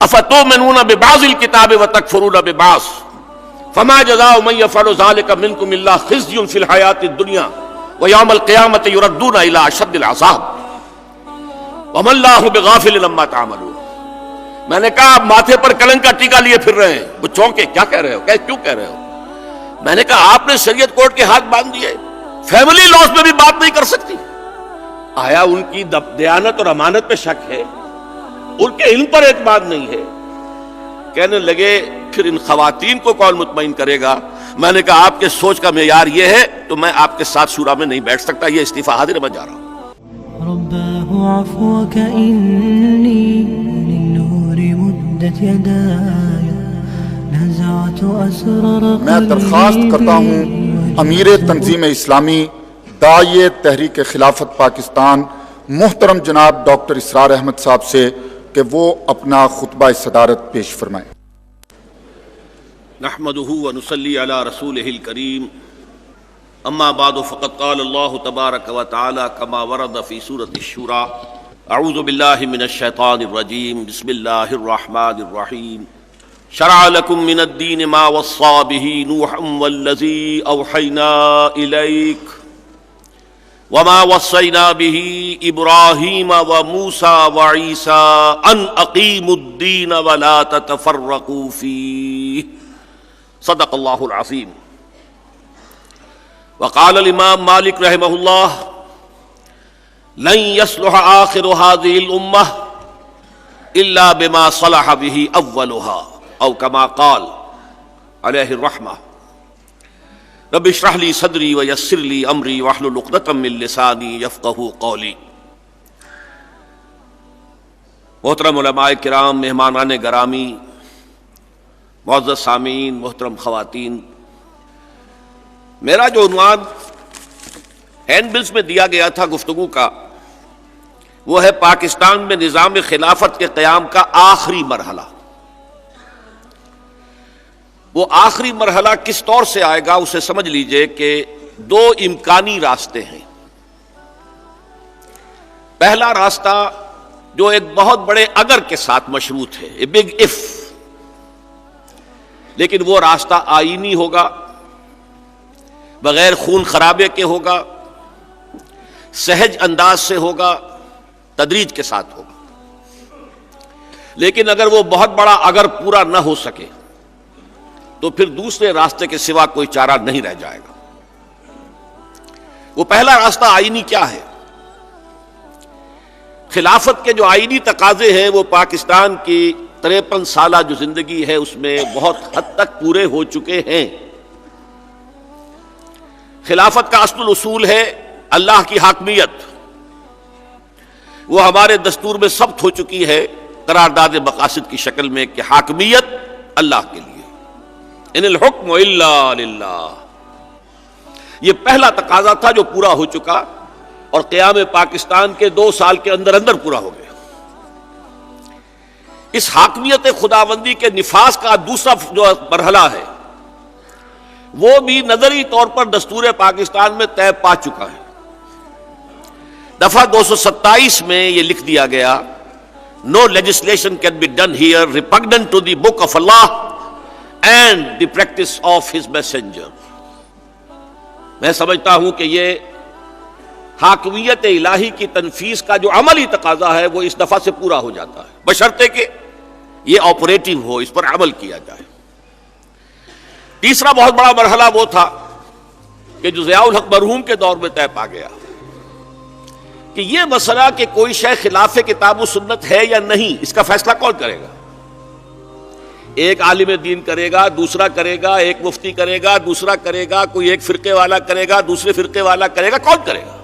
افتؤمنون ببعض الکتاب وتکفرون ببعض فما جزاء من يفعل ذلك منكم الا خزي في الحياة الدنيا ويوم القيامة يردون الى اشد العذاب وما الله بغافل عما تعملون. میں نے کہا آپ ماتھے پر کلنگ کا ٹیکا لیے پھر رہے ہیں. وہ چونکے کیا کہہ رہے ہو, کیوں کہہ رہے ہو؟ میں نے کہا آپ نے شریعت کورٹ کے ہاتھ باندھ دیے, فیملی لاز میں بھی بات نہیں کر سکتی. آیا ان کی دیانت اور امانت پہ شک ہے؟ ان کے علم پر اعتماد نہیں ہے؟ کہنے لگے پھر ان خواتین کو کون مطمئن کرے گا؟ میں نے کہا آپ کے سوچ کا معیار یہ ہے تو میں آپ کے ساتھ شورا میں نہیں بیٹھ سکتا, یہ استعفیٰ حاضر ہے, میں جا رہا ہوں. رباه عفوك إني للنور مدت يداي نزعت أسرار قلبي. میں درخواست کرتا ہوں امیر تنظیم اسلامی داعیے تحریک خلافت پاکستان محترم جناب ڈاکٹر اسرار احمد صاحب سے کہ وہ اپنا خطبہ صدارت پیش فرمائیں. نحمده ونصلي على رسوله الكريم اما بعد فقد قال الله تبارك وتعالى كما ورد في سورة الشورى اعوذ بالله من الشيطان الرجيم بسم الله الرحمن الرحيم شرع لكم من الدين ما وصى به نوحا والذي اوحينا اليك وما وصينا به ابراهيم وموسى وعيسى ان اقيموا الدين ولا تتفرقوا فيه صدق الله العظيم. وقال الامام مالک رحمہ اللہ لن يصلح آخر هذه الامة الا بما صلح به اولها او كما قال عليه الرحمة. رب اشرح لي صدري ويسر لي امري واحلل عقدة من لساني يفقهوا قولي. محترم علماء کرام, مہمانان گرامی, معزز سامعین, محترم خواتین, میرا جو عنوان ہینڈ بلز میں دیا گیا تھا گفتگو کا وہ ہے پاکستان میں نظام خلافت کے قیام کا آخری مرحلہ. وہ آخری مرحلہ کس طور سے آئے گا اسے سمجھ لیجئے کہ دو امکانی راستے ہیں. پہلا راستہ جو ایک بہت بڑے اگر کے ساتھ مشروط ہے, اے بگ اف, لیکن وہ راستہ آئینی ہوگا, بغیر خون خرابے کے ہوگا, سہج انداز سے ہوگا, تدریج کے ساتھ ہوگا. لیکن اگر وہ بہت بڑا اگر پورا نہ ہو سکے تو پھر دوسرے راستے کے سوا کوئی چارہ نہیں رہ جائے گا. وہ پہلا راستہ آئینی کیا ہے؟ خلافت کے جو آئینی تقاضے ہیں وہ پاکستان کی 53 سالہ جو زندگی ہے اس میں بہت حد تک پورے ہو چکے ہیں. خلافت کا اصل اصول ہے اللہ کی حاکمیت. وہ ہمارے دستور میں ثبت ہو چکی ہے قرارداد مقاصد کی شکل میں کہ حاکمیت اللہ کے لیے, ان الحکم الا للہ. یہ پہلا تقاضا تھا جو پورا ہو چکا اور قیام پاکستان کے 2 سال کے اندر اندر پورا ہو گیا. اس حاکمیت خداوندی کے نفاذ کا دوسرا جو مرحلہ ہے وہ بھی نظری طور پر دستور پاکستان میں طے پا چکا ہے. دفعہ 227 میں یہ لکھ دیا گیا, No legislation can be done here repugnant to the book of Allah and the practice of his messenger. میں سمجھتا ہوں کہ یہ حاکمیت الہی کی تنفیذ کا جو عملی تقاضا ہے وہ اس دفعہ سے پورا ہو جاتا ہے, بشرطے کہ یہ آپریٹو ہو, اس پر عمل کیا جائے. تیسرا بہت بڑا مرحلہ وہ تھا کہ جو ضیاء الحق مرحوم کے دور میں طے پا گیا کہ یہ مسئلہ کہ کوئی شے خلاف کتاب و سنت ہے یا نہیں, اس کا فیصلہ کون کرے گا؟ ایک عالم دین کرے گا, دوسرا کرے گا, ایک مفتی کرے گا, دوسرا کرے گا, کوئی ایک فرقے والا کرے گا, دوسرے فرقے والا کرے گا, کون کرے گا؟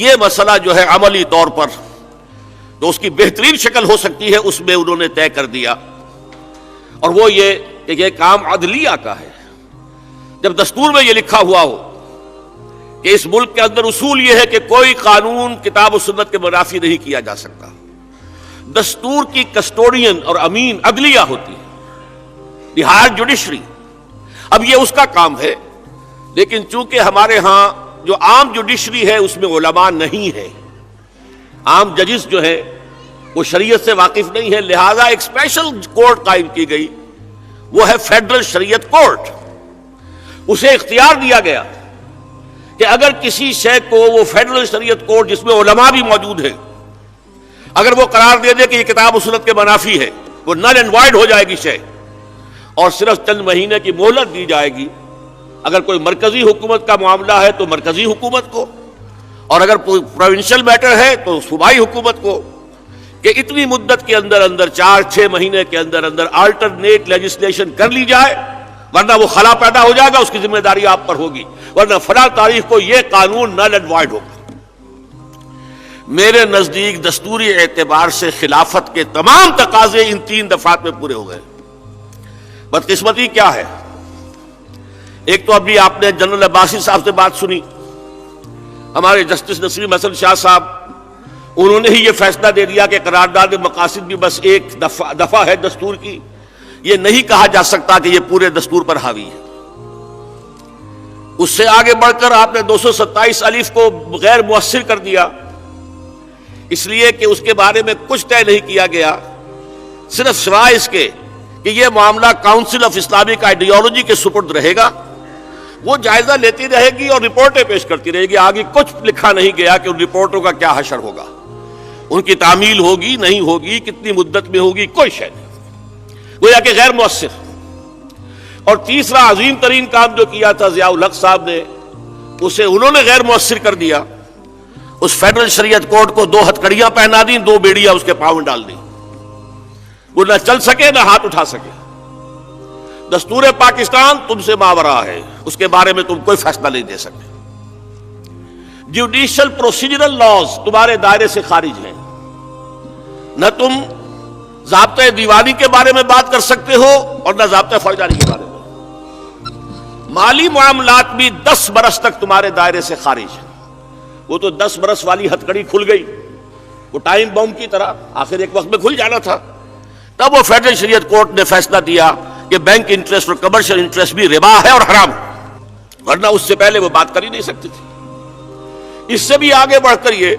یہ مسئلہ جو ہے عملی طور پر تو اس کی بہترین شکل ہو سکتی ہے اس میں انہوں نے طے کر دیا, اور وہ یہ کہ یہ کام عدلیہ کا ہے. جب دستور میں یہ لکھا ہوا ہو کہ اس ملک کے اندر اصول یہ ہے کہ کوئی قانون کتاب و سنت کے منافی نہیں کیا جا سکتا, دستور کی کسٹوڈین اور امین عدلیہ ہوتی ہے, دی ہائر جوڈیشری. اب یہ اس کا کام ہے, لیکن چونکہ ہمارے ہاں جو عام جوڈیشری ہے اس میں علماء نہیں ہے, عام ججز جو ہے وہ شریعت سے واقف نہیں ہے، لہذا ایک اسپیشل کورٹ قائم کی گئی، وہ ہے فیڈرل شریعت کورٹ۔ اسے اختیار دیا گیا کہ اگر کسی شے کو وہ فیڈرل شریعت کورٹ جس میں علماء بھی موجود ہیں اگر وہ قرار دے دے کہ یہ کتاب و سنت کے منافی ہے، وہ نل اینڈ وائڈ ہو جائے گی شے، اور صرف چند مہینے کی مہلت دی جائے گی۔ اگر کوئی مرکزی حکومت کا معاملہ ہے تو مرکزی حکومت کو، اور اگر کوئی پروونشل میٹر ہے تو صوبائی حکومت کو، کہ اتنی مدت کے اندر اندر 4-6 مہینے کے اندر اندر آلٹرنیٹ لیجسلیشن کر لی جائے، ورنہ وہ خلا پیدا ہو جائے گا، اس کی ذمہ داری آپ پر ہوگی، ورنہ فلاں تاریخ کو یہ قانون نل اینڈ وائڈ ہوگا۔ میرے نزدیک دستوری اعتبار سے خلافت کے تمام تقاضے ان 3 دفعات میں پورے ہو گئے۔ بدقسمتی کیا ہے؟ ایک تو ابھی آپ نے جنرل عباسی صاحب سے بات سنی، ہمارے جسٹس نسیم حسن شاہ صاحب، انہوں نے ہی یہ فیصلہ دے دیا کہ قرارداد مقاصد بھی بس ایک دفعہ ہے دستور کی، یہ نہیں کہا جا سکتا کہ یہ پورے دستور پر حاوی ہے۔ اس سے آگے بڑھ کر آپ نے 227 الف کو غیر مؤثر کر دیا، اس لیے کہ اس کے بارے میں کچھ طے نہیں کیا گیا، صرف سوائے اس کے کہ یہ معاملہ کاؤنسل آف اسلامک آئیڈیالوجی کے سپرد رہے گا، وہ جائزہ لیتی رہے گی اور رپورٹیں پیش کرتی رہے گی۔ آگے کچھ لکھا نہیں گیا کہ ان رپورٹوں کا کیا حشر ہوگا، ان کی تعمیل ہوگی نہیں ہوگی، کتنی مدت میں ہوگی، کوئی شے نہیں، گویا کہ غیر مؤثر۔ اور تیسرا عظیم ترین کام جو کیا تھا ضیاء الحق صاحب نے، اسے انہوں نے غیر مؤثر کر دیا۔ اس فیڈرل شریعت کورٹ کو 2 ہتھکڑیاں پہنا دیں، 2 بیڑیاں اس کے پاؤں میں ڈال دیں، وہ نہ چل سکے نہ ہاتھ اٹھا سکے۔ دستور پاکستان تم سے ماورا ہے، اس کے بارے میں تم کوئی فیصلہ نہیں دے سکتے۔ جوڈیشل پروسیجرل لاز تمہارے دائرے سے خارج ہیں، نہ تم ضابطۂ دیوانی کے بارے میں بات کر سکتے ہو اور نہ ضابطۂ فوجداری کے بارے میں۔ مالی معاملات بھی 10 برس تک تمہارے دائرے سے خارج ہیں۔ وہ تو 10 برس والی ہتھکڑی کھل گئی، وہ ٹائم بم کی طرح آخر ایک وقت میں کھل جانا تھا۔ تب وہ فیڈرل شریعت کورٹ نے فیصلہ دیا کہ بینک انٹرسٹ اور کمرشل انٹرسٹ بھی ربا ہے اور حرام ہے، ورنہ اس سے پہلے وہ بات کر ہی نہیں سکتی تھی۔ اس سے بھی آگے بڑھ کر یہ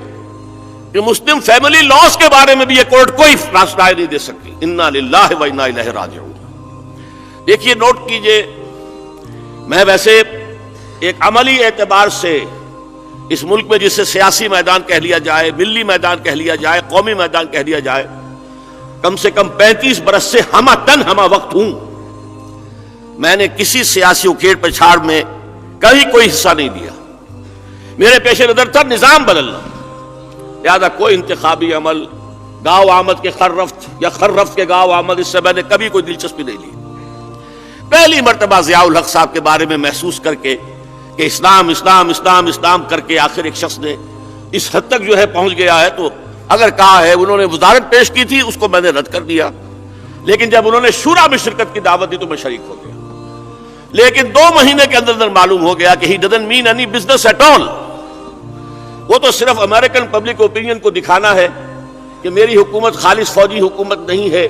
کہ مسلم فیملی لاز کے بارے میں بھی یہ کورٹ کوئی رائے نہیں دے سکتی۔ انا للہ و انا الیہ راجعون۔ دیکھیے، نوٹ کیجئے، میں ویسے ایک عملی اعتبار سے اس ملک میں جسے سیاسی میدان کہہ لیا جائے، ملی میدان کہہ لیا جائے، قومی میدان کہہ لیا جائے، کم سے کم 35 برس سے ہمہ وقت ہوں۔ میں نے کسی سیاسی اکھیڑ پچھاڑ میں کبھی کوئی حصہ نہیں لیا۔ میرے پیش نظر تھا نظام بدلنا، لہذا کوئی انتخابی عمل، گاؤں آمد کے خررفت یا خررفت کے گاؤں آمد، اس سے میں نے کبھی کوئی دلچسپی نہیں لی۔ پہلی مرتبہ ضیاء الحق صاحب کے بارے میں محسوس کر کے کہ اسلام اسلام اسلام اسلام کر کے آخر ایک شخص نے اس حد تک جو ہے پہنچ گیا ہے، تو اگر کہا ہے انہوں نے وزارت پیش کی تھی، اس کو میں نے رد کر دیا، لیکن جب انہوں نے شورا میں شرکت کی دعوت دی تو میں شریک ہو گیا۔ لیکن 2 مہینے کے اندر معلوم ہو گیا کہ he doesn't mean any business at all۔ وہ تو صرف امریکن پبلک اوپینین کو دکھانا ہے کہ میری حکومت خالص فوجی حکومت نہیں ہے،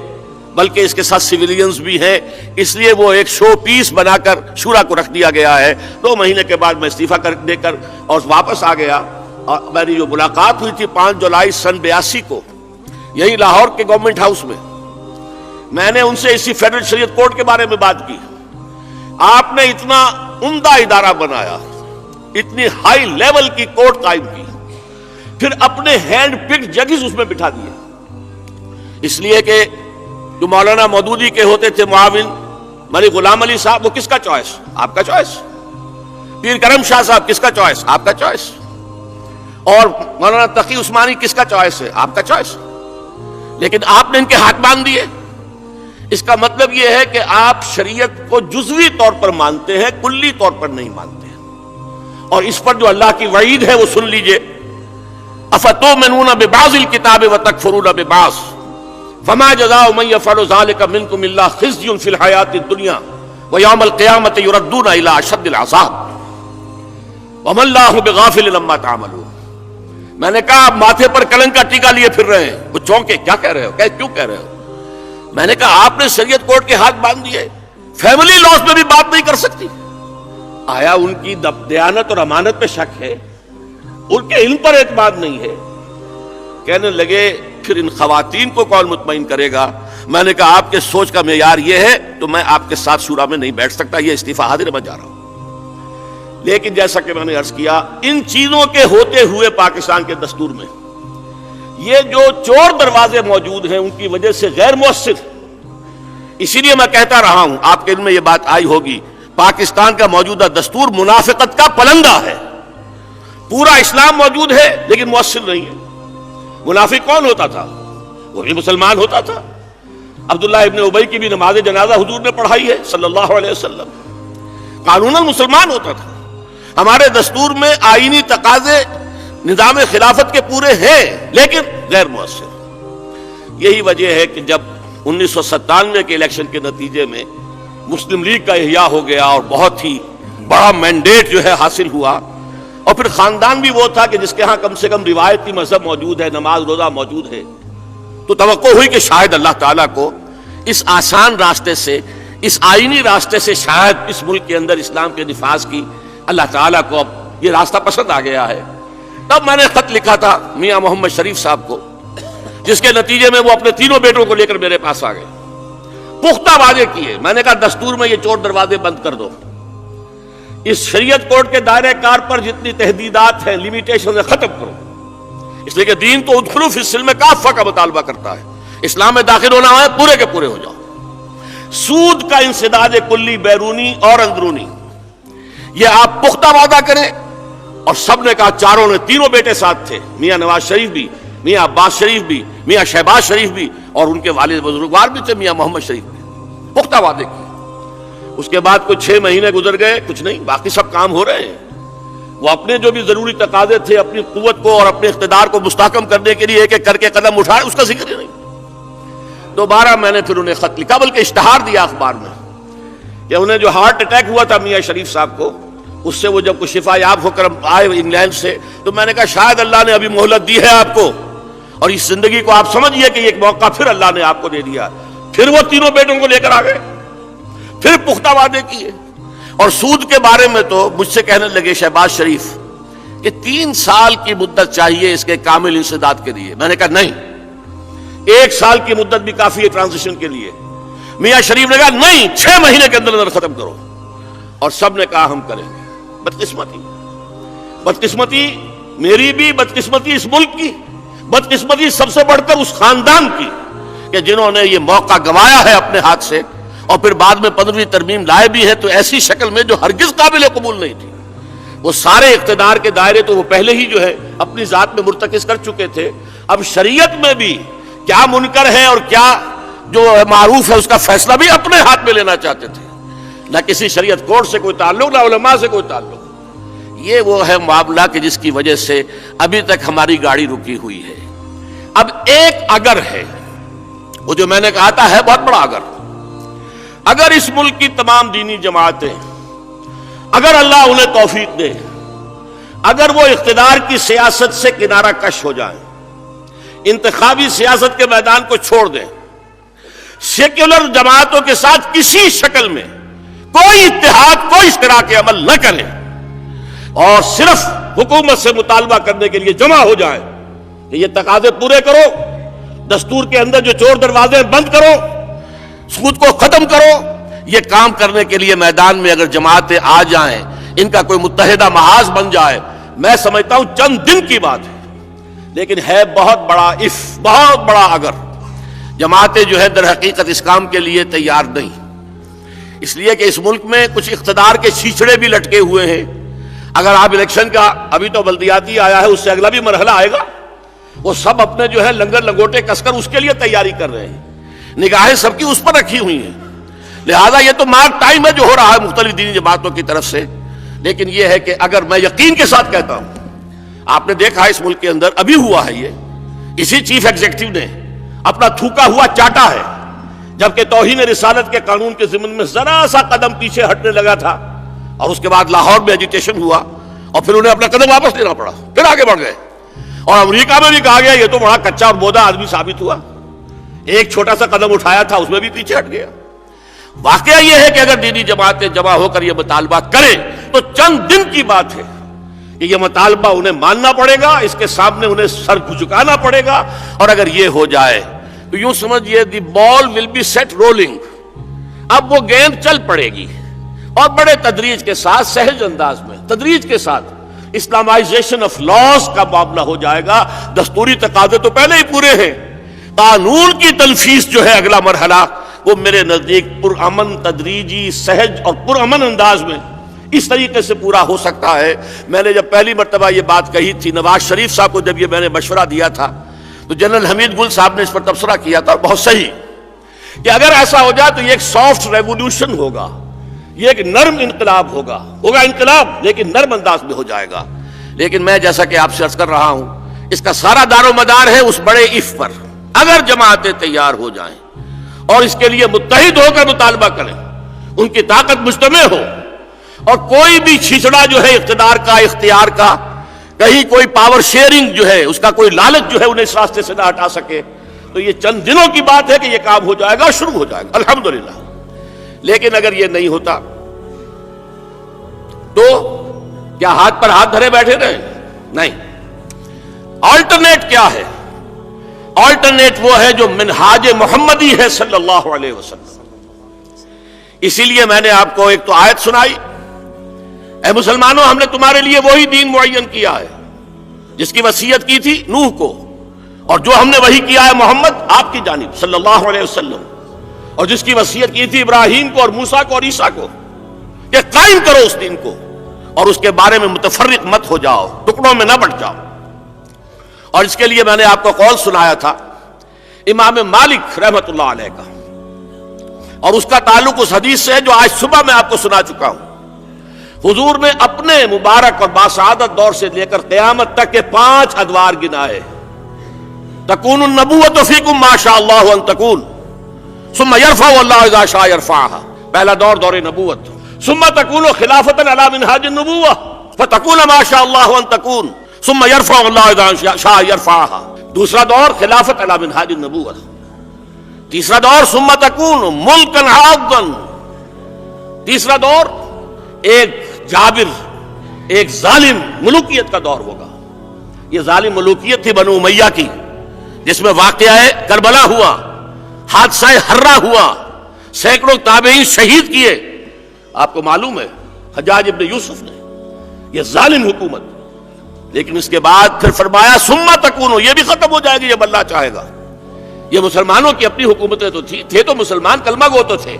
بلکہ اس کے ساتھ سویلینز بھی ہیں، اس لیے وہ ایک شو پیس بنا کر شورا کو رکھ دیا گیا ہے۔ 2 مہینے کے بعد میں استعفیٰ دے کر اور واپس آ گیا، اور میری جو ملاقات ہوئی تھی 5 جولائی سن 82 کو یہی لاہور کے گورنمنٹ ہاؤس میں نے ان سے اسی فیڈرل شریعت کورٹ کے بارے میں بات کی۔ آپ نے اتنا عمدہ ادارہ بنایا، اتنی ہائی لیول کی کورٹ قائم کی، پھر اپنے ہینڈ پکڈ ججز اس میں بٹھا دیے، اس لیے کہ جو مولانا مودودی کے ہوتے تھے معاون ملک غلام علی صاحب، وہ کس کا چوائس؟ آپ کا چوائس۔ پیر کرم شاہ صاحب کس کا چوائس؟ آپ کا چوائس۔ اور مولانا تقی عثمانی کس کا چوائس ہے؟ آپ کا چوائس۔ لیکن آپ نے ان کے ہاتھ باندھ دیے۔ اس کا مطلب یہ ہے کہ آپ شریعت کو جزوی طور پر مانتے ہیں، کلی طور پر نہیں مانتے ہیں، اور اس پر جو اللہ کی وعید ہے وہ سن لیجئے، افتؤمنون ببعض الکتاب وتکفرون ببعض فما جزاء من يفعل ذلك منكم الا خزي في الحياة الدنيا ويوم القيامة يردون الى اشد العذاب وما الله بغافل عما تعملون۔ میں نے کہا آپ ماتھے پر کلنگ کا ٹیکا لیے پھر رہے ہیں، وہ چونکے، کیا کہہ رہے ہو، کیوں کہہ رہے ہو؟ میں نے کہا آپ نے شریعت کورٹ کے ہاتھ باندھ دیے، فیملی لاز میں بھی بات نہیں کر سکتی۔ آیا ان کی دیانت اور امانت پہ شک ہے؟ ان کے علم پر اعتماد نہیں ہے؟ کہنے لگے پھر ان خواتین کو کون مطمئن کرے گا؟ میں نے کہا آپ کے سوچ کا معیار یہ ہے تو میں آپ کے ساتھ شورا میں نہیں بیٹھ سکتا، یہ استعفیٰ حاضر میں جا رہا ہوں۔ لیکن جیسا کہ میں نے عرض کیا، ان چیزوں کے ہوتے ہوئے پاکستان کے دستور میں یہ جو چور دروازے موجود ہیں ان کی وجہ سے غیر مؤثر، اسی لیے میں کہتا رہا ہوں، آپ کے علم میں یہ بات آئی ہوگی، پاکستان کا موجودہ دستور منافقت کا پلندہ ہے۔ پورا اسلام موجود ہے لیکن مؤثر نہیں ہے۔ منافق کون ہوتا تھا؟ وہ بھی مسلمان ہوتا تھا۔ عبداللہ ابن ابی کی بھی نماز جنازہ حضور نے پڑھائی ہے صلی اللہ علیہ وسلم، قانوناً مسلمان ہوتا تھا۔ ہمارے دستور میں آئینی تقاضے نظام خلافت کے پورے ہیں لیکن غیر مؤثر۔ یہی وجہ ہے کہ جب 1997 کے الیکشن کے نتیجے میں مسلم لیگ کا احیاء ہو گیا اور بہت ہی بڑا مینڈیٹ جو ہے حاصل ہوا، اور پھر خاندان بھی وہ تھا کہ جس کے ہاں کم سے کم روایتی مذہب موجود ہے، نماز روزہ موجود ہے، تو توقع ہوئی کہ شاید اللہ تعالیٰ کو اس آسان راستے سے، اس آئینی راستے سے شاید اس ملک کے اندر اسلام کے نفاذ کی اللہ تعالیٰ کو اب یہ راستہ پسند آ گیا ہے۔ تب میں نے خط لکھا تھا میاں محمد شریف صاحب کو، جس کے نتیجے میں وہ اپنے تینوں بیٹوں کو لے کر میرے پاس آ گئے، پختہ وعدے کیے۔ میں نے کہا دستور میں یہ چور دروازے بند کر دو، اس شریعت کوڈ کے دائرہ کار پر جتنی تحدیدات ہیں، لیمیٹیشن ختم کرو، اس لیے کہ دین تو ادخلوا فی السلم کافہ کا مطالبہ کرتا ہے، اسلام میں داخل ہونا ہے پورے کے پورے ہو جاؤ۔ سود کا انسداد کلی بیرونی اور اندرونی، یہ آپ پختہ وعدہ کریں۔ اور سب نے کہا، چاروں نے، تینوں بیٹے ساتھ تھے، میاں نواز شریف بھی، میاں عباس شریف بھی، میاں شہباز شریف بھی، اور ان کے والد بزرگوار بھی تھے میاں محمد شریف بھی، پختہ وعدے کیے۔ اس کے بعد کچھ 6 مہینے گزر گئے، کچھ نہیں، باقی سب کام ہو رہے ہیں۔ وہ اپنے جو بھی ضروری تقاضے تھے، اپنی قوت کو اور اپنے اقتدار کو مستحکم کرنے کے لیے ایک ایک کر کے قدم اٹھائے، اس کا ذکر ہی نہیں۔ دوبارہ میں نے پھر انہیں خط لکھا، بلکہ اشتہار دیا اخبار میں کہ انہیں جو ہارٹ اٹیک ہوا تھا میاں شریف صاحب کو، اس سے وہ جب کچھ شفا یاب ہو کر آئے انگلینڈ سے، تو میں نے کہا شاید اللہ نے ابھی مہلت دی ہے آپ کو، اور اس زندگی کو آپ سمجھیے کہ ایک موقع پھر اللہ نے آپ کو دے دیا۔ پھر وہ تینوں بیٹوں کو لے کر آ گئے، پھر پختہ وعدے کیے۔ اور سود کے بارے میں تو مجھ سے کہنے لگے شہباز شریف کہ 3 سال کی مدت چاہیے اس کے کامل انسداد کے لیے۔ میں نے کہا نہیں، 1 سال کی مدت بھی کافی ہے ٹرانزیشن کے لیے۔ میاں شریف نے کہا نہیں، 6 مہینے کے اندر ختم کرو، اور سب نے کہا ہم کریں گے۔ بدقسمتی میری بھی، بدقسمتی اس ملک کی، بدقسمتی سب سے بڑھ کر اس خاندان کی کہ جنہوں نے یہ موقع گنوایا ہے اپنے ہاتھ سے، اور پھر بعد میں 15ویں ترمیم لائے بھی ہیں تو ایسی شکل میں جو ہرگز قابل قبول نہیں تھی۔ وہ سارے اقتدار کے دائرے تو وہ پہلے ہی جو ہے اپنی ذات میں مرتکز کر چکے تھے، اب شریعت میں بھی کیا منکر ہے اور کیا جو معروف ہے اس کا فیصلہ بھی اپنے ہاتھ میں لینا چاہتے تھے۔ نہ کسی شریعت کوڈ سے کوئی تعلق، نہ علماء سے کوئی تعلق۔ یہ وہ ہے معاملہ کہ جس کی وجہ سے ابھی تک ہماری گاڑی رکی ہوئی ہے۔ اب ایک اگر ہے، وہ جو میں نے کہا تھا ہے بہت بڑا اگر اس ملک کی تمام دینی جماعتیں، اگر اللہ انہیں توفیق دے، اگر وہ اقتدار کی سیاست سے کنارہ کش ہو جائیں، انتخابی سیاست کے میدان کو چھوڑ دیں، سیکولر جماعتوں کے ساتھ کسی شکل میں کوئی اتحاد، کوئی اشتراک عمل نہ کریں، اور صرف حکومت سے مطالبہ کرنے کے لیے جمع ہو جائیں کہ یہ تقاضے پورے کرو، دستور کے اندر جو چور دروازے بند کرو، سود کو ختم کرو، یہ کام کرنے کے لیے میدان میں اگر جماعتیں آ جائیں، ان کا کوئی متحدہ محاذ بن جائے، میں سمجھتا ہوں چند دن کی بات ہے۔ لیکن ہے بہت بڑا بہت بڑا اگر جماعتیں جو ہے در حقیقت اس کام کے لیے تیار نہیں، اس لیے کہ اس ملک میں کچھ اقتدار کے چھیچڑے بھی لٹکے ہوئے ہیں۔ اگر آپ الیکشن کا، ابھی تو بلدیاتی آیا ہے، اس سے اگلا بھی مرحلہ آئے گا، وہ سب اپنے جو ہے لنگر لنگوٹے کس کر اس کے لیے تیاری کر رہے ہیں، نگاہیں سب کی اس پر رکھی ہوئی ہیں۔ لہذا یہ تو مارک ٹائم ہے جو ہو رہا ہے مختلف دینی جماعتوں کی طرف سے۔ لیکن یہ ہے کہ اگر میں یقین کے ساتھ کہتا ہوں، آپ نے دیکھا اس ملک کے اندر ابھی ہوا ہے، یہ اسی چیف ایگزیکٹو نے اپنا تھوکا ہوا چاٹا ہے، جبکہ توہین رسالت کے قانون کے ضمن میں ذرا سا قدم پیچھے ہٹنے لگا تھا، اور اس کے بعد لاہور میں ایجیٹیشن ہوا اور پھر انہیں اپنا قدم واپس لینا پڑا، پھر آگے بڑھ گئے۔ اور امریکہ میں بھی کہا گیا یہ تو بڑا کچا اور بودا آدمی ثابت ہوا، ایک چھوٹا سا قدم اٹھایا تھا، اس میں بھی پیچھے ہٹ گیا۔ واقعہ یہ ہے کہ اگر دینی جماعتیں جمع ہو کر یہ مطالبہ کریں تو چند دن کی بات ہے کہ یہ مطالبہ انہیں ماننا پڑے گا، اس کے سامنے انہیں سر جھکانا پڑے گا، اور اگر یہ ہو جائے تو یوں سمجھئے دی بال ول بی سیٹ رولنگ، اب وہ گیند چل پڑے گی، اور بڑے تدریج کے ساتھ، سہج انداز میں تدریج کے ساتھ اسلامائزیشن آف لاز کا معاملہ ہو جائے گا۔ دستوری تقاضے تو پہلے ہی پورے ہیں، قانون کی تنفیذ جو ہے اگلا مرحلہ، وہ میرے نزدیک پرامن، تدریجی، سہج اور پرامن انداز میں اس طریقے سے پورا ہو سکتا ہے۔ میں نے جب پہلی مرتبہ یہ بات کہی تھی نواز شریف صاحب کو، جب یہ میں نے مشورہ دیا تھا، تو جنرل حمید گل صاحب نے اس پر تبصرہ کیا تھا، بہت صحیح، کہ اگر ایسا ہو جائے تو یہ ایک سافٹ ریولیوشن ہوگا، یہ ایک نرم انقلاب ہوگا انقلاب، لیکن نرم انداز میں ہو جائے گا۔ لیکن میں جیسا کہ آپ سے عرض کر رہا ہوں، اس کا سارا دار و مدار ہے اس بڑے اف پر۔ اگر جماعتیں تیار ہو جائیں اور اس کے لیے متحد ہو کر مطالبہ کریں، ان کی طاقت مجتمع ہو، اور کوئی بھی چھچڑا جو ہے اقتدار کا، اختیار کا، کہیں کوئی پاور شیئرنگ جو ہے، اس کا کوئی لالچ جو ہے انہیں اس راستے سے نہ ہٹا سکے، تو یہ چند دنوں کی بات ہے کہ یہ کام ہو جائے گا، شروع ہو جائے گا الحمدللہ۔ لیکن اگر یہ نہیں ہوتا تو کیا ہاتھ پر ہاتھ دھرے بیٹھے رہے؟ نہیں۔ آلٹرنیٹ کیا ہے؟ آلٹرنیٹ وہ ہے جو منہاج محمدی ہے صلی اللہ علیہ وسلم۔ اسی لیے میں نے آپ کو ایک تو آیت سنائی، اے مسلمانوں، ہم نے تمہارے لیے وہی دین معین کیا ہے جس کی وصیت کی تھی نوح کو، اور جو ہم نے وہی کیا ہے محمد آپ کی جانب صلی اللہ علیہ وسلم، اور جس کی وصیت کی تھی ابراہیم کو اور موسیٰ کو اور عیسیٰ کو، کہ قائم کرو اس دین کو، اور اس کے بارے میں متفرق مت ہو جاؤ، ٹکڑوں میں نہ بٹ جاؤ۔ اور اس کے لیے میں نے آپ کو قول سنایا تھا امام مالک رحمت اللہ علیہ کا، اور اس کا تعلق اس حدیث سے ہے جو آج صبح میں آپ کو سنا چکا ہوں۔ حضور نے اپنے مبارک اور باسعادت دور سے لے کر قیامت تک کے 5 ادوار گنائے۔ تکون النبوۃ فیکم ما شاء اللہ ان تکون، ثم یرفع اللہ اذا شاء یرفعها، پہلا دور دور نبوت۔ ثم تکون خلافۃ علی منہاج النبوۃ فتکون ما شاء اللہ ان تکون، ثم یرفع اللہ اذا شاء یرفعها، دوسرا دور خلافت علی منہاج النبوۃ۔ تیسرا دور ثم تکون ملکا عاضا، تیسرا دور ایک جابر، ایک ظالم ملوکیت کا دور ہوگا۔ یہ ظالم ملوکیت تھی بنو امیہ کی، جس میں واقعہ کربلا ہوا، حادثہ حرہ ہوا، سینکڑوں تابعین شہید کیے۔ آپ کو معلوم ہے حجاج ابن یوسف نے، یہ ظالم حکومت، لیکن اس کے بعد پھر فرمایا ثم تکون، یہ بھی ختم ہو جائے گی جب اللہ چاہے گا۔ یہ مسلمانوں کی اپنی حکومتیں تو تھے تو مسلمان کلمہ گو تو تھے۔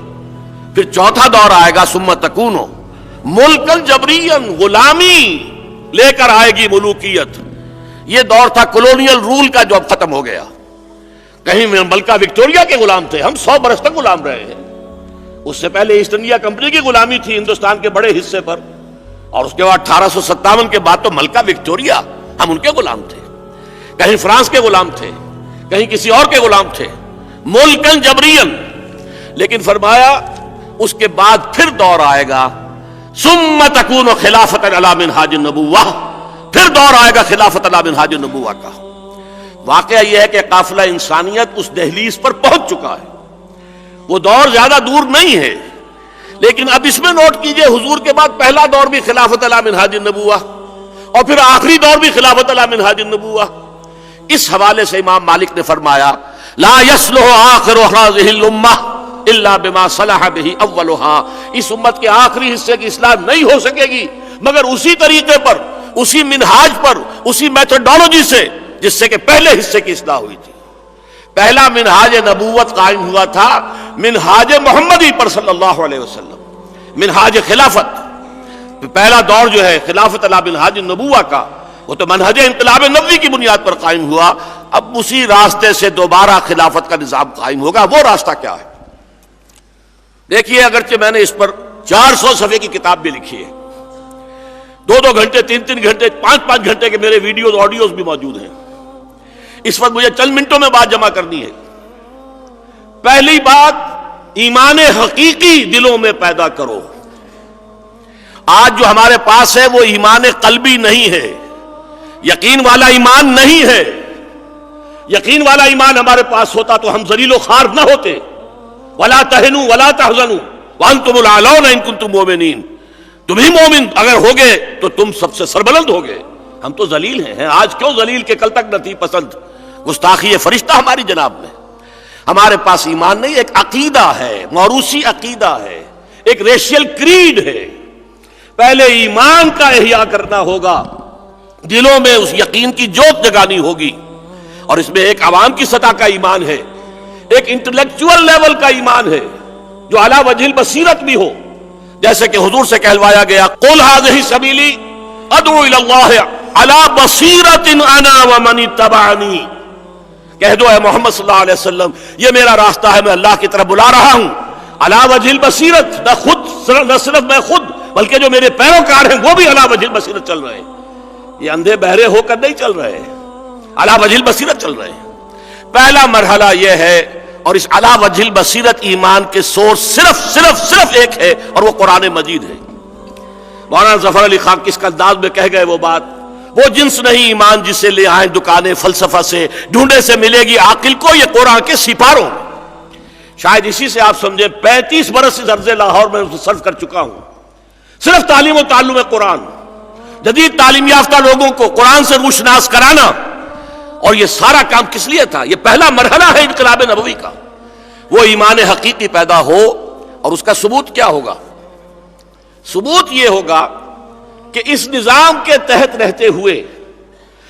پھر چوتھا دور آئے گا ثم تکون ملکن جبرین، غلامی لے کر آئے گی ملوکیت۔ یہ دور تھا کولونیل رول کا جو اب ختم ہو گیا۔ کہیں ملکہ وکٹوریہ کے غلام تھے، ہم 100 برس تک غلام رہے ہیں۔ اس سے پہلے ایسٹ انڈیا کمپنی کی غلامی تھی ہندوستان کے بڑے حصے پر، اور اس کے بعد 1857 کے بعد تو ملکہ وکٹوریہ، ہم ان کے غلام تھے۔ کہیں فرانس کے غلام تھے، کہیں کسی اور کے غلام تھے، ملکن جبرین۔ لیکن فرمایا اس کے بعد پھر دور آئے گا ثم تکون خلافت علی منہاج النبوۃ، پھر دور آئے گا خلافت علی منہاج النبوۃ کا۔ واقعہ یہ ہے کہ قافلہ انسانیت اس دہلیز پر پہنچ چکا ہے، وہ دور زیادہ دور نہیں ہے۔ لیکن اب اس میں نوٹ کیجئے، حضور کے بعد پہلا دور بھی خلافت علی منہاج النبوۃ، اور پھر آخری دور بھی خلافت علی منہاج النبوۃ۔ اس حوالے سے امام مالک نے فرمایا لا یصلح آخر هذه الامہ الا بما صلح به اولها، اس امت کے آخری حصے کی اصلاح نہیں ہو سکے گی مگر اسی طریقے پر، اسی منہاج پر، اسی میتھڈالوجی سے جس سے کہ پہلے حصے کی اصلاح ہوئی تھی۔ پہلا منہاج نبوت قائم ہوا تھا منہاج محمدی پر صلی اللہ علیہ وسلم، منہاج خلافت۔ پہلا دور جو ہے خلافت علی منہاج النبوۃ کا، وہ تو منہج انقلاب نبوی کی بنیاد پر قائم ہوا۔ اب اسی راستے سے دوبارہ خلافت کا نظام قائم ہوگا۔ وہ راستہ کیا ہے؟ دیکھیے، اگرچہ میں نے اس پر 400 صفحے کی کتاب بھی لکھی ہے، 2 گھنٹے 3 گھنٹے 5 گھنٹے کے میرے ویڈیوز آڈیوز بھی موجود ہیں۔ اس وقت مجھے چند منٹوں میں بات جمع کرنی ہے۔ پہلی بات، ایمان حقیقی دلوں میں پیدا کرو۔ آج جو ہمارے پاس ہے وہ ایمان قلبی نہیں ہے، یقین والا ایمان نہیں ہے۔ یقین والا ایمان ہمارے پاس ہوتا تو ہم ذلیل و خوار نہ ہوتے۔ وَلَا تَهِنُوا وَلَا تَحْزَنُوا وَأَنْتُمُ الْأَعْلَوْنَ إِن كُنتُم مُؤْمِنِينَ۔ تم ہی مومن اگر ہوگے تو تم سب سے سربلند ہوگے. ہم تو ذلیل ہیں. آج کیوں ذلیل کہ کل تک نہ تھی پسند. گستاخی فرشتہ ہماری جناب میں. ہمارے پاس ایمان نہیں، ایک عقیدہ ہے، موروثی عقیدہ ہے، ایک ریشیل کریڈ ہے. پہلے ایمان کا احیاء کرنا ہوگا، دلوں میں اس یقین کی جوت جگانی ہوگی. اور اس میں ایک عوام کی سطح کا ایمان ہے، ایک انٹلیکچوئل لیول کا ایمان ہے جو علی وجہ البصیرت بھی ہو. جیسے کہ حضور سے کہلوایا گیا قل ھذہ سبیلی ادعو الی اللہ علی بصیرۃ انا ومن اتبعنی. کہہ دو اے محمد صلی اللہ علیہ وسلم یہ میرا راستہ ہے، میں اللہ کی طرف بلا رہا ہوں علی وجہ البصیرت. نہ صرف میں خود بلکہ جو میرے پیروکار ہیں وہ بھی علی وجہ البصیرت چل رہے ہیں. یہ اندھے بہرے ہو کر نہیں چل رہے، علی وجہ البصیرت چل رہے ہیں. پہلا مرحلہ یہ ہے، اور اس علی وجہ البصیرت ایمان کے سورس صرف ایک ہے اور وہ قرآن مجید ہے. مولانا ظفر علی خان کس کا انداز میں کہہ گئے وہ بات، وہ جنس نہیں ایمان جسے لے آئیں دکانیں فلسفہ سے، ڈھونڈے سے ملے گی عاقل کو یہ قرآن کے سپاروں. شاید اسی سے آپ سمجھیں 35 برس اس عرض لاہور میں صرف کر چکا ہوں صرف تعلیم و تعلم قرآن. جدید تعلیم یافتہ لوگوں کو قرآن سے روشناس کرانا. اور یہ سارا کام کس لیے تھا؟ یہ پہلا مرحلہ ہے انقلاب نبوی کا. وہ ایمان حقیقی پیدا ہو، اور اس کا ثبوت کیا ہوگا؟ ثبوت یہ ہوگا کہ اس نظام کے تحت رہتے ہوئے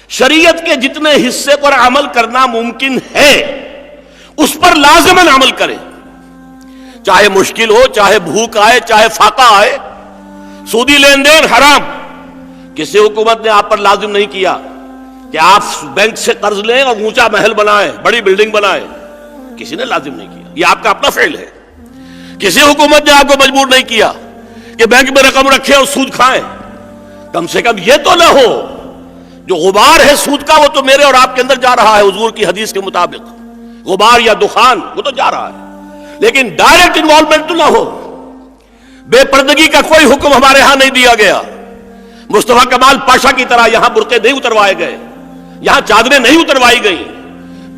شریعت کے جتنے حصے پر عمل کرنا ممکن ہے اس پر لازماً عمل کریں، چاہے مشکل ہو، چاہے بھوک آئے، چاہے فاقہ آئے. سودی لین دین حرام. کسی حکومت نے آپ پر لازم نہیں کیا کہ آپ بینک سے قرض لیں اور اونچا محل بنائیں، بڑی بلڈنگ بنائیں. کسی نے لازم نہیں کیا، یہ آپ کا اپنا فعل ہے. کسی حکومت نے آپ کو مجبور نہیں کیا کہ بینک میں رقم رکھیں اور سود کھائیں. کم سے کم یہ تو نہ ہو جو غبار ہے سود کا وہ تو میرے اور آپ کے اندر جا رہا ہے حضور کی حدیث کے مطابق. غبار یا دخان وہ تو جا رہا ہے، لیکن ڈائریکٹ انوالومنٹ تو نہ ہو. بے پردگی کا کوئی حکم ہمارے ہاں نہیں دیا گیا. مصطفیٰ کمال پاشا کی طرح یہاں برقعے نہیں اتروائے گئے، یہاں چادریں نہیں اتروائی گئیں.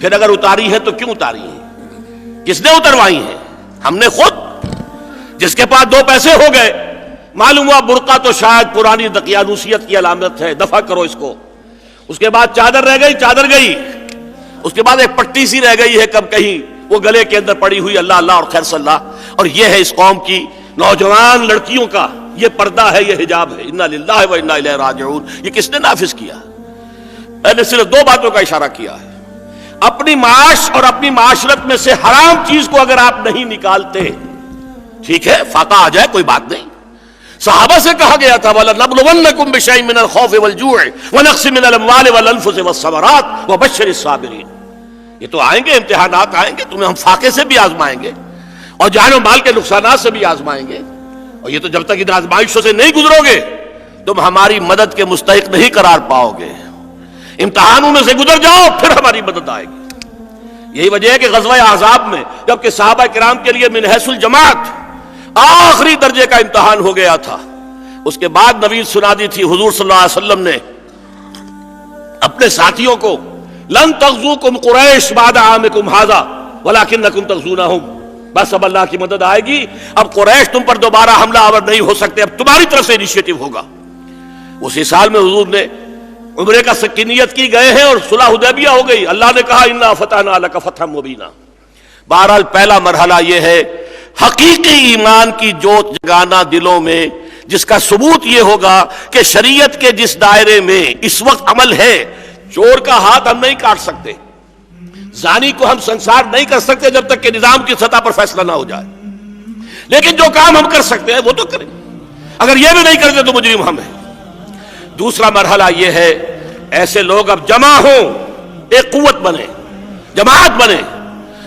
پھر اگر اتاری ہیں تو کیوں اتاری ہیں؟ کس نے اتروائی ہیں؟ ہم نے خود. جس کے پاس 2 پیسے ہو گئے، معلوم ہوا برقع تو شاید پرانی دقیانوسیت کی علامت ہے، دفع کرو اس کو. اس کے بعد چادر رہ گئی، چادر گئی. اس کے بعد ایک پٹی سی رہ گئی ہے کب کہیں وہ گلے کے اندر پڑی ہوئی، اللہ اللہ اور خیر صلی اللہ. اور یہ ہے اس قوم کی نوجوان لڑکیوں کا یہ پردہ ہے، یہ حجاب ہے. انا للہ و انا الیہ راجعون. یہ کس نے نافذ کیا؟ میں نے صرف 2 باتوں کا اشارہ کیا ہے. اپنی معاش اور اپنی معاشرت میں سے حرام چیز کو اگر آپ نہیں نکالتے، ٹھیک ہے فاقہ آ جائے کوئی بات نہیں. صحابہ سے کہا گیا تھا وَلَنَبْلُوَنَّكُمْ بِشَيْءٍ مِّنَ الْخَوْفِ وَالْجُوعِ وَنَقْصٍ مِّنَ الْأَمْوَالِ وَالْأَنفُسِ وَالثَّمَرَاتِ وَبَشِّرِ الصَّابِرِينَ. یہ تو آئیں گے، امتحانات آئیں گے، تمہیں ہم فاقے سے بھی آزمائیں گے اور جان و مال کے نقصانات سے بھی آزمائیں گے. اور یہ تو جب تک ان آزمائشوں سے نہیں گزرو گے تم ہماری مدد کے مستحق نہیں قرار پاؤ گے. امتحانوں میں سے گزر جاؤ پھر ہماری مدد آئے گی. یہی وجہ ہے کہ غزوہ احزاب میں جبکہ صحابہ کرام کے لیے من حیث الجماعت آخری درجے کا امتحان ہو گیا تھا، اس کے بعد نوید سنا دی تھی حضور صلی اللہ علیہ وسلم نے اپنے ساتھیوں کو لن تغزوکم قریش بعد عامکم ھذا ولکنکم تغزونہم. بس اب اللہ کی مدد آئے گی، اب قریش تم پر دوبارہ حملہ آور نہیں ہو سکتے، اب تمہاری طرف سے انیشیٹو ہوگا. اسی سال میں حضور نے عمرے کا سکینیت کی گئے ہیں اور صلح حدیبیہ ہو گئی. اللہ نے کہا انا فتحنا لک فتحا مبینا. بہرحال پہلا مرحلہ یہ ہے حقیقی ایمان کی جوت جگانا دلوں میں، جس کا ثبوت یہ ہوگا کہ شریعت کے جس دائرے میں اس وقت عمل ہے، چور کا ہاتھ ہم نہیں کاٹ سکتے، زانی کو ہم سنسار نہیں کر سکتے جب تک کہ نظام کی سطح پر فیصلہ نہ ہو جائے، لیکن جو کام ہم کر سکتے ہیں وہ تو کریں. اگر یہ بھی نہیں کرتے تو مجرم ہم ہیں. دوسرا مرحلہ یہ ہے ایسے لوگ اب جمع ہوں، ایک قوت بنے، جماعت بنے.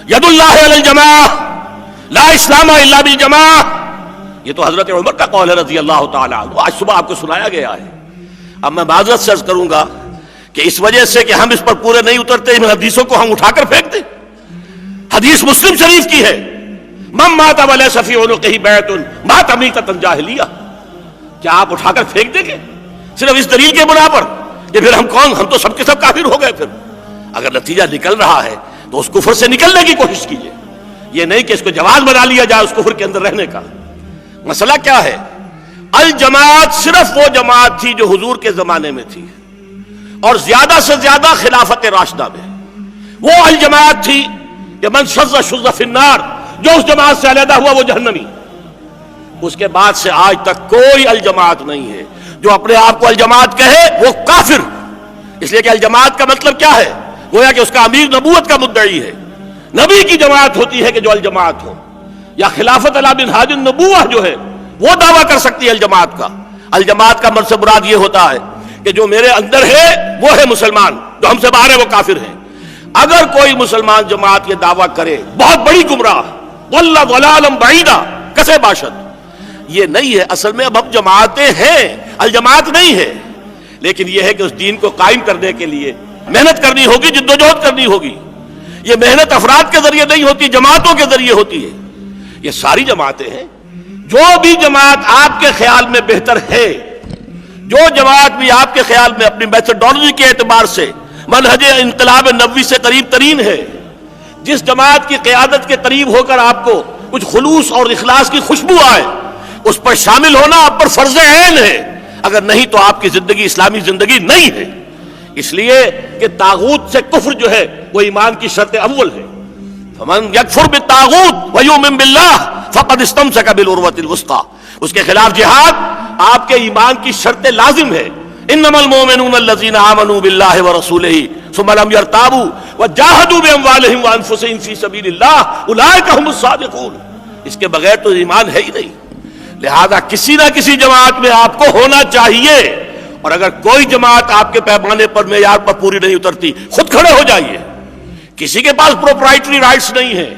ید اللہ علی الجماع لا اسلام الا بالجماع. یہ تو حضرت عمر کا قول ہے رضی اللہ تعالی عنہ، آج صبح آپ کو سنایا گیا ہے. اب میں معذرت سے عرض کروں گا کہ اس وجہ سے کہ ہم اس پر پورے نہیں اترتے ان حدیثوں کو ہم اٹھا کر پھینک دیں. حدیث مسلم شریف کی ہے من مات ولیس فی عنقہ بیعۃ مات میتۃ جاہلیہ. کیا آپ اٹھا کر پھینک دیں گے صرف اس دلیل کے بنا پر کہ پھر ہم کون، ہم تو سب کے سب کافر ہو گئے؟ پھر اگر نتیجہ نکل رہا ہے تو اس کفر سے نکلنے کی کوشش کیجیے، یہ نہیں کہ اس کو جواز بنا لیا جائے اس کفر کے اندر رہنے کا. مسئلہ کیا ہے؟ الجماعت صرف وہ جماعت تھی جو حضور کے زمانے میں تھی اور زیادہ سے زیادہ خلافت راشدہ میں. وہ الجماعت تھی کہ من شذ شذ فی النار، جو اس جماعت سے علیحدہ ہوا وہ جہنمی. اس کے بعد سے آج تک کوئی الجماعت نہیں ہے. جو اپنے آپ کو الجماعت کہے وہ کافر، اس لیے کہ الجماعت کا مطلب کیا ہے؟ گویا کہ اس کا امیر نبوت کا مدعی ہے. نبی کی جماعت ہوتی ہے کہ جو الجماعت ہو، یا خلافت علی منہاج النبوہ جو ہے وہ دعویٰ کر سکتی ہے الجماعت کا. الجماعت کا مراد مراد یہ ہوتا ہے کہ جو میرے اندر ہے وہ ہے مسلمان، جو ہم سے باہر ہے وہ کافر ہے. اگر کوئی مسلمان جماعت یہ دعویٰ کرے بہت بڑی گمراہ، واللہ ضلالا بعیدا، کسے باشد. یہ نہیں ہے. اصل میں اب ہم جماعتیں ہیں، الجماعت نہیں ہے. لیکن یہ ہے کہ اس دین کو قائم کرنے کے لیے محنت کرنی ہوگی، جدوجہد کرنی ہوگی. یہ محنت افراد کے ذریعے نہیں ہوتی، جماعتوں کے ذریعے ہوتی ہے. یہ ساری جماعتیں ہیں. جو بھی جماعت آپ کے خیال میں بہتر ہے، جو جماعت بھی آپ کے خیال میں اپنی میتھڈالوجی کے اعتبار سے منہج انقلاب نبوی سے قریب ترین ہے، جس جماعت کی قیادت کے قریب ہو کر آپ کو کچھ خلوص اور اخلاص کی خوشبو آئے، اس پر شامل ہونا آپ پر فرض عین ہے. اگر نہیں تو آپ کی زندگی اسلامی زندگی نہیں ہے. اس لیے کہ طاغوت سے کفر جو ہے وہ ایمان کی شرط اول ہے. فمن یکفر بالطاغوت ویؤمن باللہ فقد استمسک بالعروۃ الوثقی. اس کے خلاف جہاد آپ کے ایمان کی شرط لازم ہے. انما المؤمنون الذین آمنوا باللہ ورسولہ ثم لم یرتابوا وجاہدوا باموالہم وانفسہم فی سبیل اللہ اولئک هم الصادقون. اس کے بغیر تو ایمان ہے ہی نہیں. لہذا کسی نہ کسی جماعت میں آپ کو ہونا چاہیے. اور اگر کوئی جماعت آپ کے پیمانے پر معیار پر پوری نہیں اترتی، خود کھڑے ہو جائیے. کسی کے پاس پروپرائٹری رائٹس نہیں ہے.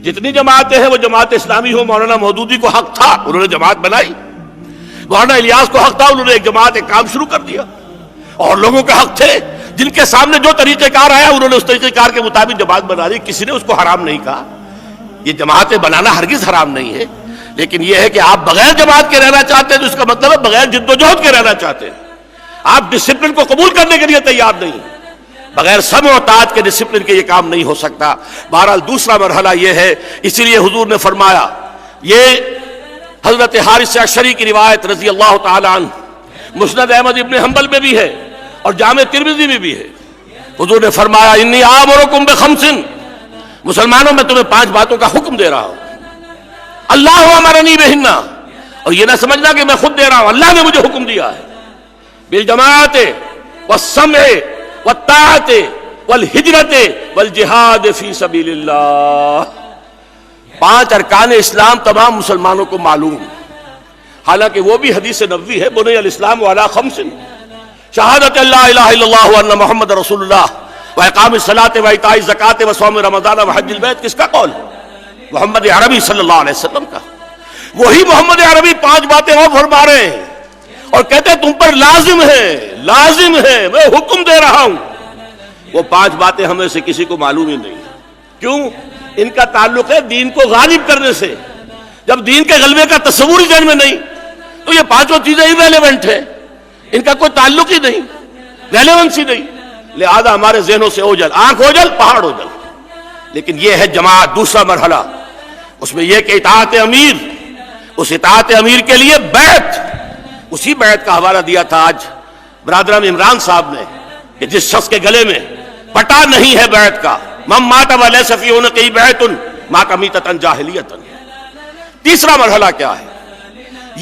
جتنی جماعتیں ہیں وہ جماعت اسلامی ہو. مولانا مودودی کو حق تھا، انہوں نے جماعت بنائی. مولانا الیاس کو حق تھا، انہوں نے ایک جماعت ایک کام شروع کر دیا. اور لوگوں کے حق تھے جن کے سامنے جو طریقہ کار آیا انہوں نے اس طریقہ کار کے مطابق جماعت بنا لی. کسی نے اس کو حرام نہیں کہا. یہ جماعتیں بنانا ہرگز حرام نہیں ہے. لیکن یہ ہے کہ آپ بغیر جماعت کے رہنا چاہتے ہیں تو اس کا مطلب ہے بغیر جدوجہد کے رہنا چاہتے ہیں. آپ ڈسپلن کو قبول کرنے کے لیے تیار نہیں. بغیر سمع و طاعت کے ڈسپلن کے یہ کام نہیں ہو سکتا. بہرحال دوسرا مرحلہ یہ ہے، اسی لیے حضور نے فرمایا، یہ حضرت حارث اشعری کی روایت رضی اللہ تعالی عنہ مسند احمد ابن حنبل میں بھی ہے اور جامع ترمذی میں بھی ہے. حضور نے فرمایا انی آمرکم بخمس، مسلمانوں میں تمہیں 5 باتوں کا حکم دے رہا ہوں. اللہ امرنی بہن، اور یہ نہ سمجھنا کہ میں خود دے رہا ہوں، اللہ نے مجھے حکم دیا ہے. بالجماعت والسمع والطاعت والہجرت والجہاد فی سبیل اللہ. 5 ارکان اسلام تمام مسلمانوں کو معلوم، حالانکہ وہ بھی حدیث نبوی ہے. بنی الاسلام علی 5، شہادت اللہ الہ الا اللہ وان محمد رسول اللہ واقام الصلاۃ وایتاء الزکوٰۃ وصوم رمضان وحج البیت. کس کا قول؟ محمد عربی صلی اللہ علیہ وسلم کا. وہی محمد عربی 5 باتیں اور فرما رہے ہیں اور کہتے ہیں تم پر لازم ہے، میں حکم دے رہا ہوں. وہ 5 باتیں ہمیں سے کسی کو معلوم ہی نہیں. کیوں؟ ان کا تعلق ہے دین کو غالب کرنے سے. جب دین کے غلبے کا تصور ہی ذہن میں نہیں تو یہ 5 چیزیں irrelevant ہیں، ان کا کوئی تعلق ہی نہیں، ریلیونس ہی نہیں. لہذا ہمارے ذہنوں سے اوجل، آنکھ اوجل، پہاڑ اوجل. لیکن یہ ہے جماعت. دوسرا مرحلہ اس میں یہ کہ اطاعت امیر، اس اطاعت امیر کے لیے بیعت. اسی بیعت کا حوالہ دیا تھا آج برادران عمران صاحب نے کہ جس شخص کے گلے میں پٹا نہیں ہے بیعت کا، من مات ولیس فی عنقہ بیعۃ مات میتۃ جاہلیۃ. تیسرا مرحلہ کیا ہے؟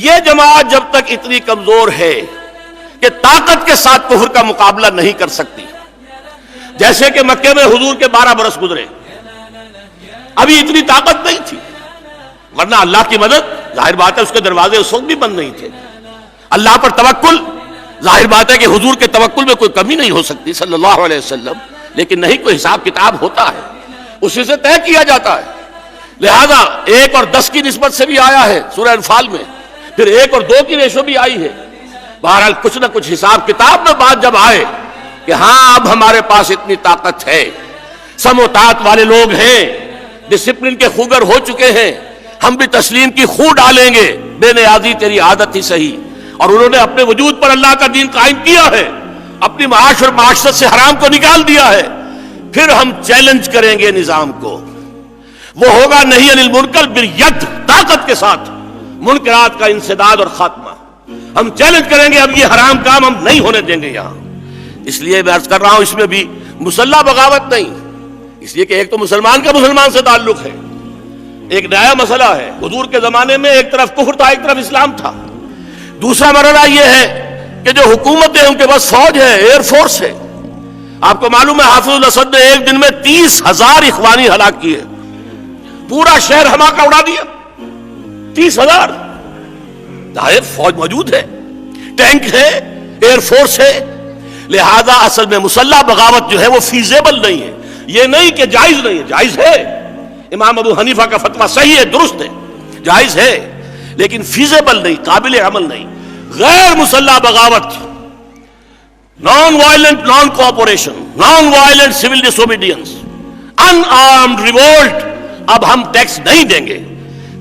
یہ جماعت جب تک اتنی کمزور ہے کہ طاقت کے ساتھ کفر کا مقابلہ نہیں کر سکتی، جیسے کہ مکے میں حضور کے 12 برس گزرے، ابھی اتنی طاقت نہیں تھی. ورنہ اللہ کی مدد ظاہر بات ہے اس کے دروازے اس وقت بھی بند نہیں تھے. اللہ پر توکل، ظاہر بات ہے کہ حضور کے توکل میں کوئی کمی نہیں ہو سکتی صلی اللہ علیہ وسلم. لیکن نہیں، کوئی حساب کتاب ہوتا ہے، اسی سے طے کیا جاتا ہے. لہذا 1 اور 10 کی نسبت سے بھی آیا ہے سورہ انفال میں، پھر 1 اور 2 کی ریشو بھی آئی ہے. بہرحال کچھ نہ کچھ حساب کتاب میں بات جب آئے کہ ہاں اب ہمارے پاس اتنی طاقت ہے، سمع و طاعت والے لوگ ہیں، ڈسپلن کے خوگر ہو چکے ہیں، ہم بھی تسلیم کی خو ڈالیں گے، بے نیازی تیری عادت ہی صحیح. اور انہوں نے اپنے وجود پر اللہ کا دین قائم کیا ہے، اپنی معاش اور معاشرت سے حرام کو نکال دیا ہے. پھر ہم چیلنج کریں گے نظام کو. وہ ہوگا نہیں عن المنکر بالید، طاقت کے ساتھ. منکرات کا انسداد اور خاتمہ. ہم چیلنج کریں گے اب یہ حرام کام ہم نہیں ہونے دیں گے یہاں. اس لیے میں عرض کر رہا ہوں اس میں بھی مسلح بغاوت نہیں، اس لیے کہ ایک تو مسلمان کا مسلمان سے تعلق ہے، ایک نیا مسئلہ ہے. حضور کے زمانے میں ایک طرف کفر تھا ایک طرف اسلام تھا. دوسرا مرحلہ یہ ہے کہ جو حکومت ہے ان کے پاس فوج ہے، ایئر فورس ہے. آپ کو معلوم ہے حافظ الاسد نے ایک دن میں 30,000 اخوانی ہلاک کیے، پورا شہر ہماکہ اڑا دیا. 30,000. ظاہر فوج موجود ہے، ٹینک ہے، ایئر فورس ہے. لہذا اصل میں مسلح بغاوت جو ہے وہ فیزیبل نہیں ہے. یہ نہیں کہ جائز نہیں ہے، جائز ہے. امام ابو حنیفہ کا فتویٰ صحیح ہے، درست ہے، جائز ہے، لیکن فیزیبل نہیں، قابل عمل نہیں. غیر مسلح بغاوت، non violent non cooperation, non violent civil disobedience, unarmed revolt, اب ہم ٹیکس نہیں دیں گے،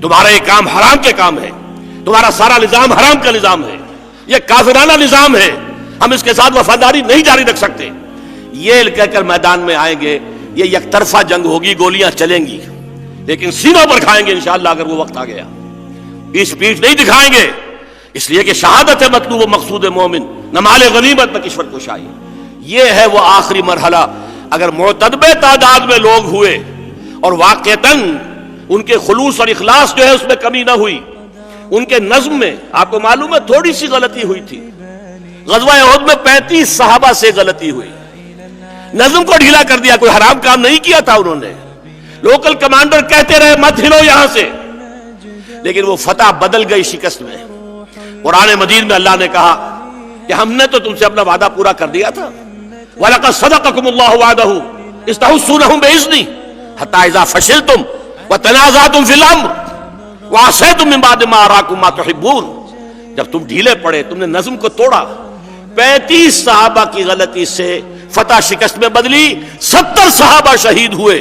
تمہارا یہ کام حرام کے کام ہے، تمہارا سارا نظام حرام کا نظام ہے، یہ کافرانہ نظام ہے، ہم اس کے ساتھ وفاداری نہیں جاری رکھ سکتے. یہ کہہ کر میدان میں آئیں گے. یہ یک طرفہ جنگ ہوگی، گولیاں چلیں گی، لیکن سینوں پر کھائیں گے انشاءاللہ اگر وہ وقت آ گیا. پیچھ نہیں دکھائیں گے، اس لیے کہ شہادت ہے مطلوب و مقصود مومن، نہ مال غنیمت نہ کشور کشائی. یہ ہے وہ آخری مرحلہ. اگر معتدبے تعداد میں لوگ ہوئے اور واقعتاً ان کے خلوص اور اخلاص جو ہے اس میں کمی نہ ہوئی، ان کے نظم میں آپ کو معلوم ہے تھوڑی سی غلطی ہوئی تھی. غزوہ احد میں 35 صحابہ سے غلطی ہوئی، نظم کو ڈھیلا کر دیا، کوئی حرام کام نہیں کیا تھا انہوں نے. لوکل کمانڈر کہتے رہے مت ہلو یہاں سے، لیکن وہ فتح بدل گئی شکست میں. قرآن مجید میں اللہ نے کہا کہ ہم نے تو تم سے اپنا وعدہ پورا کر دیا تھا. وَلَقَدْ صَدَقَكُمُ اللَّهُ وَعْدَهُ إِذْ تَحُسُّونَهُم بِإِذْنِهِ حَتَّىٰ إِذَا فَشِلْتُمْ وَتَنَازَعْتُمْ فِي الْأَمْرِ وَعَصَيْتُم مِّن بَعْدِ مَا أَرَاكُم مَّا تُحِبُّونَ. جب تم ڈھیلے پڑے، تم نے نظم کو توڑا، 35 صحابہ کی غلطی سے فتح شکست میں بدلی. 70 صحابہ شہید ہوئے،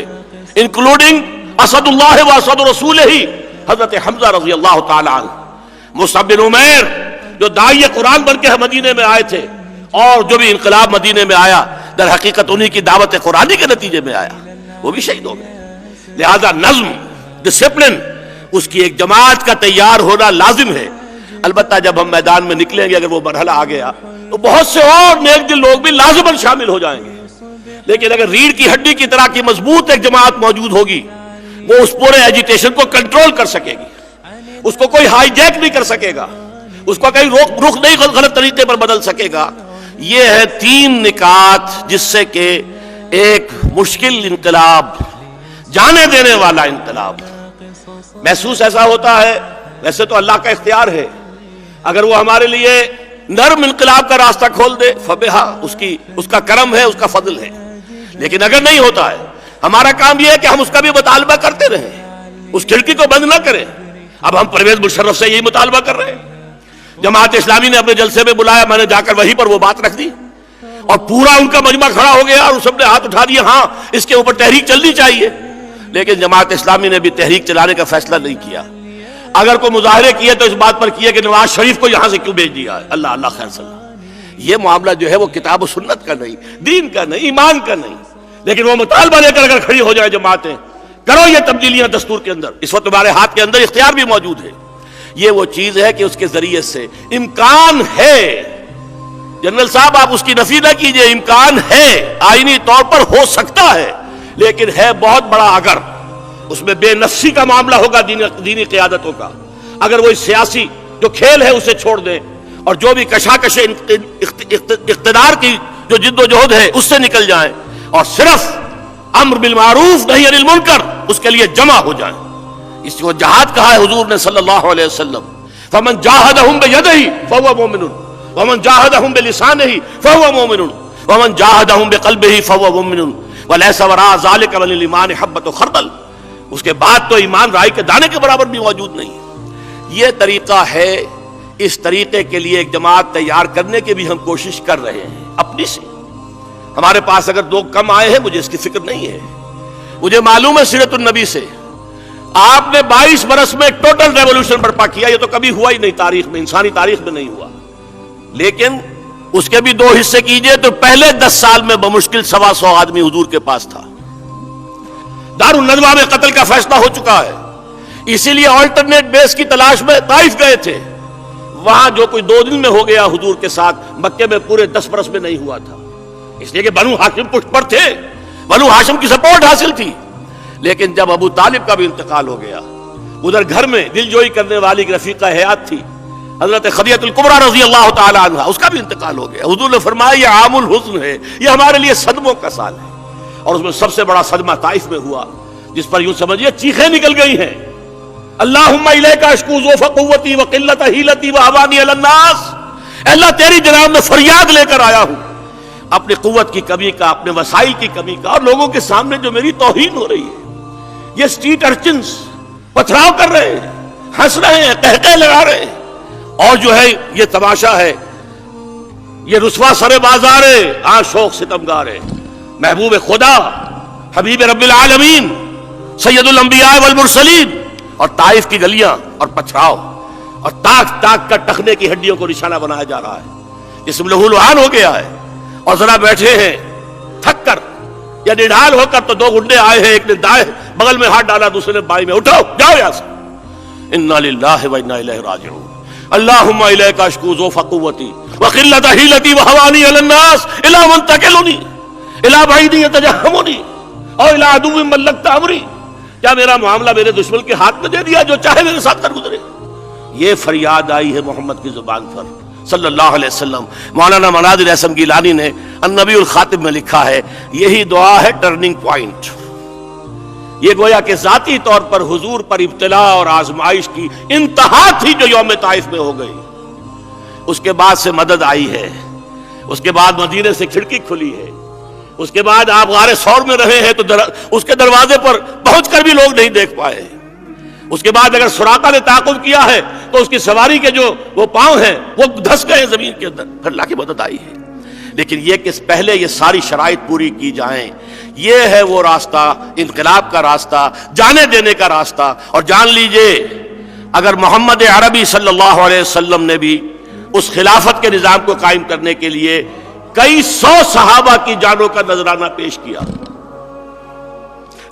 انکلوڈنگ اسد اللہ و اسد رسولہ حضرت حمزہ رضی اللہ تعالی عنہ. مصعب بن عمیر جو داعی قرآن بن کے مدینے میں آئے تھے، اور جو بھی انقلاب مدینے میں آیا در حقیقت انہی کی دعوت قرآنی کے نتیجے میں آیا، وہ بھی شہید ہو گئے. لہذا نظم، ڈسپلن، اس کی ایک جماعت کا تیار ہونا لازم ہے. البتہ جب ہم میدان میں نکلیں گے اگر وہ مرحلہ آ گیا تو بہت سے اور نیک دل لوگ بھی لازماً شامل ہو جائیں گے. لیکن اگر ریڑھ کی ہڈی کی طرح کی مضبوط ایک جماعت موجود ہوگی، وہ اس پورے ایجیٹیشن کو کنٹرول کر سکے گی، اس کو کوئی ہائی جیک نہیں کر سکے گا، اس کو کہیں رخ نہیں غلط طریقے پر بدل سکے گا. یہ ہے 3 نکات جس سے کہ ایک مشکل انقلاب، جانے دینے والا انقلاب محسوس ایسا ہوتا ہے. ویسے تو اللہ کا اختیار ہے، اگر وہ ہمارے لیے نرم انقلاب کا راستہ کھول دے فبہا، اس کا کرم ہے، اس کا فضل ہے. لیکن اگر نہیں ہوتا ہے، ہمارا کام یہ ہے کہ ہم اس کا بھی مطالبہ کرتے رہیں، اس کھڑکی کو بند نہ کریں. اب ہم پرویز مشرف سے یہی مطالبہ کر رہے ہیں. جماعت اسلامی نے اپنے جلسے میں بلایا، میں نے جا کر وہیں پر وہ بات رکھ دی، اور پورا ان کا مجمع کھڑا ہو گیا اور سب نے ہاتھ اٹھا دیا، ہاں اس کے اوپر تحریک چلنی چاہیے. لیکن جماعت اسلامی نے بھی تحریک چلانے کا فیصلہ نہیں کیا. اگر کوئی مظاہرے کیے تو اس بات پر کیے کہ نواز شریف کو یہاں سے کیوں بھیج دیا ہے. اللہ اللہ خیر صلی اللہ. یہ معاملہ جو ہے وہ کتاب و سنت کا نہیں، دین کا نہیں، ایمان کا نہیں. لیکن وہ مطالبہ لے کر اگر کھڑی ہو جائے جماعتیں، کرو یہ تبدیلیاں دستور کے اندر، اس وقت تمہارے ہاتھ کے اندر اختیار بھی موجود ہے. یہ وہ چیز ہے کہ اس کے ذریعے سے امکان ہے. جنرل صاحب آپ اس کی نفی نہ کیجئے، امکان ہے، آئینی طور پر ہو سکتا ہے، لیکن ہے بہت بڑا اگر. اس میں بے نفسی کا معاملہ ہوگا دینی قیادتوں کا. اگر وہ سیاسی جو کھیل ہے اسے چھوڑ دیں اور جو بھی کشاکش اقتدار کی جو جد و جہد ہے اس سے نکل جائیں اور صرف امر بالمعروف نہی عن المنکر اس کے لیے جمع ہو جائیں. اس کو جہاد کہا ہے حضور نے صلی اللہ علیہ وسلم. فمن جاہدہم بیدہی فہو مومن ومن جاہدہم بلسانہی فہو مومن ومن جاہدہم بقلبہی فہو مومن ولیس وراء ذلک من الایمان حبۃ خردل. اس کے بعد تو ایمان رائی کے دانے کے برابر بھی موجود نہیں. یہ طریقہ ہے. اس طریقے کے لیے ایک جماعت تیار کرنے کی بھی ہم کوشش کر رہے ہیں اپنی سے. ہمارے پاس اگر 2 کم آئے ہیں، مجھے اس کی فکر نہیں ہے. مجھے معلوم ہے سیرت النبی سے آپ نے 22 برس میں ٹوٹل ریولوشن برپا کیا. یہ تو کبھی ہوا ہی نہیں تاریخ میں، انسانی تاریخ میں نہیں ہوا. لیکن اس کے بھی 2 حصے کیجئے تو پہلے 10 سال میں بمشکل 125 آدمی حضور کے پاس تھا. دار الندوہ میں قتل کا فیصلہ ہو چکا ہے. اسی لیے آلٹرنیٹ بیس کی تلاش میں طائف گئے تھے. وہاں جو کوئی 2 دن میں ہو گیا حضور کے ساتھ، مکے میں پورے 10 برس میں نہیں ہوا تھا، اس لیے کہ بنو ہاشم پشت پر تھے، بنو ہاشم کی سپورٹ حاصل تھی. لیکن جب ابو طالب کا بھی انتقال ہو گیا، ادھر گھر میں دل جوئی کرنے والی ایک رفیقہ حیات تھی حضرت خدیجہ الکبریٰ رضی اللہ تعالی عنہ، اس کا بھی انتقال ہو گیا. حضور نے فرمایا یہ عام الحزن ہے، یہ ہمارے لیے صدموں کا سال ہے. اور اس میں سب سے بڑا صدمہ طائف میں ہوا، جس پر یوں سمجھیے چیخیں نکل گئی ہیں. اللہم الیک اشکو ضعف قوتی وقلت حیلتی وہوانی علی الناس، اللہ تیری جناب میں فریاد لے کر آیا ہوں اپنی قوت کی کمی کا، اپنے وسائل کی کمی کا، اور لوگوں کے سامنے جو میری توہین ہو رہی ہے. یہ اسٹریٹ ارچنز پتھراؤ کر رہے ہیں، ہنس رہے ہیں، قہقہ لگا رہے ہیں، اور جو ہے یہ تماشا ہے، یہ رسوا سر بازار شوق ستمگار ہے. محبوب خدا، حبیب رب العالمین، سید الانبیاء والمرسلین، اور طائف کی گلیاں اور پتھراؤ اور تاک تاک کر ٹخنے کی ہڈیوں کو نشانہ بنایا جا رہا ہے. جسم لہو لہان ہو گیا ہے، اور ذرا بیٹھے ہیں تھک کر یا نڈھال ہو کر، تو 2 گنڈے آئے ہیں، ایک نے دائیں بغل میں ہاتھ ڈالا، دوسرے نے بائیں میں، اٹھاؤ جاؤ یہاں سے. انا للہ و انا الیہ راجعون. اللہم الیک اشکو ضعف قوتی وقلت حیلتی وہوانی علی الناس الی من تکلنی الی بعید یتجہمنی او الی عدو ملکت امری. کیا میرا معاملہ میرے دشمن کے ہاتھ میں دے دیا، جو چاہے میرے ساتھ کر گزرے. یہ فریاد آئی ہے محمد کی زبان پر صلی اللہ علیہ وسلم. مولانا مناظر احسن گیلانی نے النبی الخاتم میں لکھا ہے، یہی دعا ہے ٹرننگ پوائنٹ. یہ گویا کہ ذاتی طور پر حضور پر ابتلا اور آزمائش کی انتہا تھی جو یوم طائف میں ہو گئی. اس کے بعد سے مدد آئی ہے، اس کے بعد مدینے سے کھڑکی کھلی ہے، اس کے بعد آپ غار ثور میں رہے ہیں تو اس کے دروازے پر پہنچ کر بھی لوگ نہیں دیکھ پائے. اس کے بعد اگر سراقہ نے تعاقب کیا ہے تو اس کی سواری کے جو وہ پاؤں ہیں وہ دھس گئے زمین کے اندر، پھر اللہ کی مدد آئی ہے. لیکن یہ کہ پہلے یہ ساری شرائط پوری کی جائیں، یہ ہے وہ راستہ، انقلاب کا راستہ، جانے دینے کا راستہ. اور جان لیجئے اگر محمد عربی صلی اللہ علیہ وسلم نے بھی اس خلافت کے نظام کو قائم کرنے کے لیے کئی 100 صحابہ کی جانوں کا نذرانہ پیش کیا،